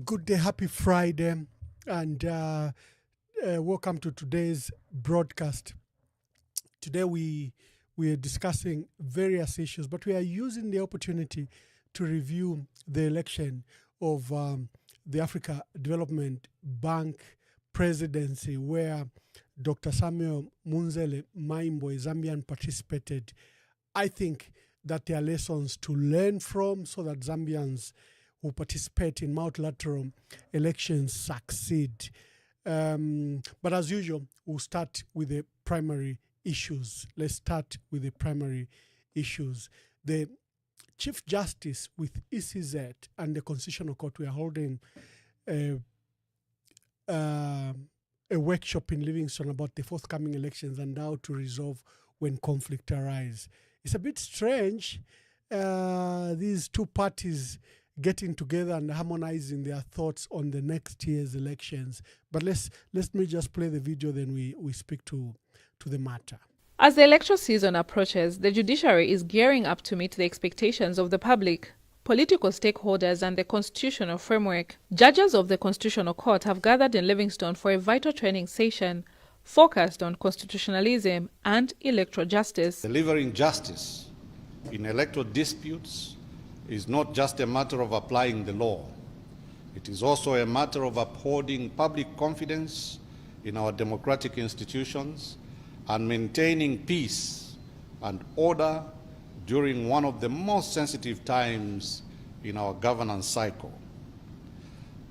Good day, happy Friday, and welcome to today's broadcast. Today we are discussing various issues, but we are using the opportunity to review the election of the Africa Development Bank presidency, where Dr. Samuel Munzele Maimbo, a Zambian, participated. I think that there are lessons to learn from so that Zambians who participate in multilateral elections succeed. But as usual, we'll start with the primary issues. Let's start with the primary issues. The Chief Justice with ECZ and the Constitutional Court, we are holding a workshop in Livingstone about the forthcoming elections and how to resolve when conflict arises. It's a bit strange, these two parties getting together and harmonizing their thoughts on the next year's elections. But let me just play the video, then we speak to the matter. As the electoral season approaches, the judiciary is gearing up to meet the expectations of the public, political stakeholders and the constitutional framework. Judges of the Constitutional Court have gathered in Livingstone for a vital training session focused on constitutionalism and electoral justice. Delivering justice in electoral disputes is not just a matter of applying the law. It is also a matter of upholding public confidence in our democratic institutions and maintaining peace and order during one of the most sensitive times in our governance cycle.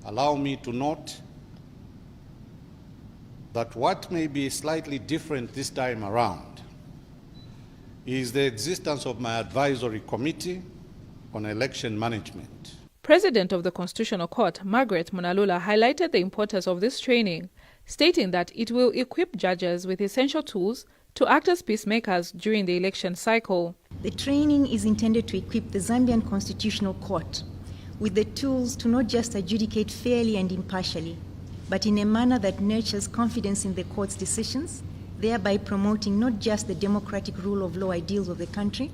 Allow me to note that what may be slightly different this time around is the existence of my advisory committee on election management. President of the Constitutional Court, Margaret Munalula, highlighted the importance of this training, stating that it will equip judges with essential tools to act as peacemakers during the election cycle. The training is intended to equip the Zambian Constitutional Court with the tools to not just adjudicate fairly and impartially, but in a manner that nurtures confidence in the court's decisions, thereby promoting not just the democratic rule of law ideals of the country,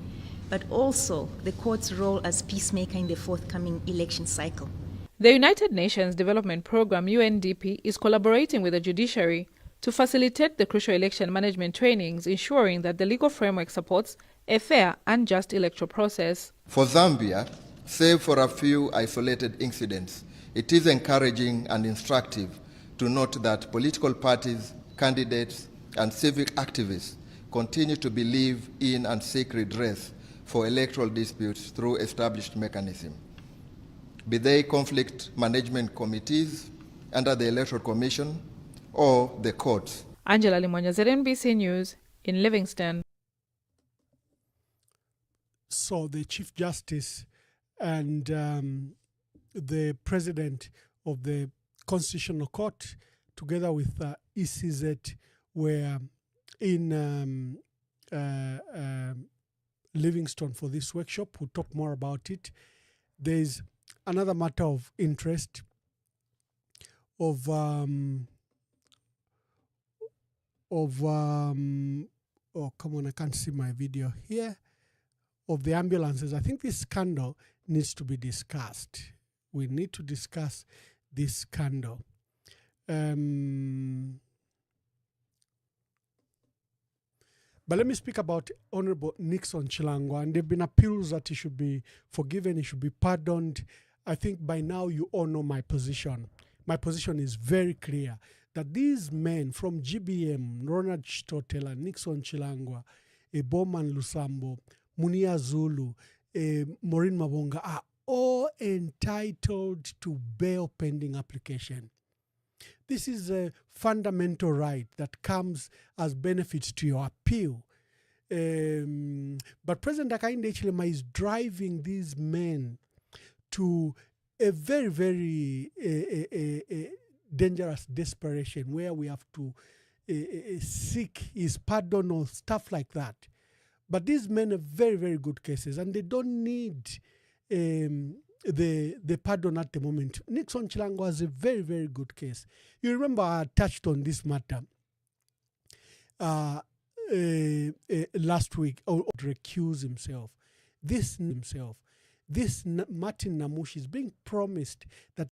but also the court's role as peacemaker in the forthcoming election cycle. The United Nations Development Programme, UNDP, is collaborating with the judiciary to facilitate the crucial election management trainings, ensuring that the legal framework supports a fair and just electoral process. For Zambia, save for a few isolated incidents, it is encouraging and instructive to note that political parties, candidates, and civic activists continue to believe in and seek redress for electoral disputes through established mechanisms, be they conflict management committees under the Electoral Commission or the courts. Angela Limonya, ZNBC News, in Livingstone. So the Chief Justice and the President of the Constitutional Court, together with ECZ, were in Livingstone for this workshop. We'll talk more about it. There's another matter of interest of oh, come on, I can't see my video here, of the ambulances. I think this scandal needs to be discussed. We need to discuss this scandal. But let me speak about Honorable Nixon Chilangwa, and there have been appeals that he should be forgiven, he should be pardoned. I think by now you all know my position. My position is very clear, that these men from GBM, Ronald Chitotela, Nixon Chilangwa, Bowman Lusambo, Munia Zulu, Maureen Mabonga are all entitled to bail pending application. This is a fundamental right that comes as benefits to your appeal. But President Hakainde Hichilema is driving these men to a very, very dangerous desperation where we have to seek his pardon or stuff like that. But these men are very, very good cases, and they don't need the pardon at the moment. Nixon Chilangwa was a very, very good case. You remember I touched on this matter last week, or recuse himself. This Martin Namushi is being promised that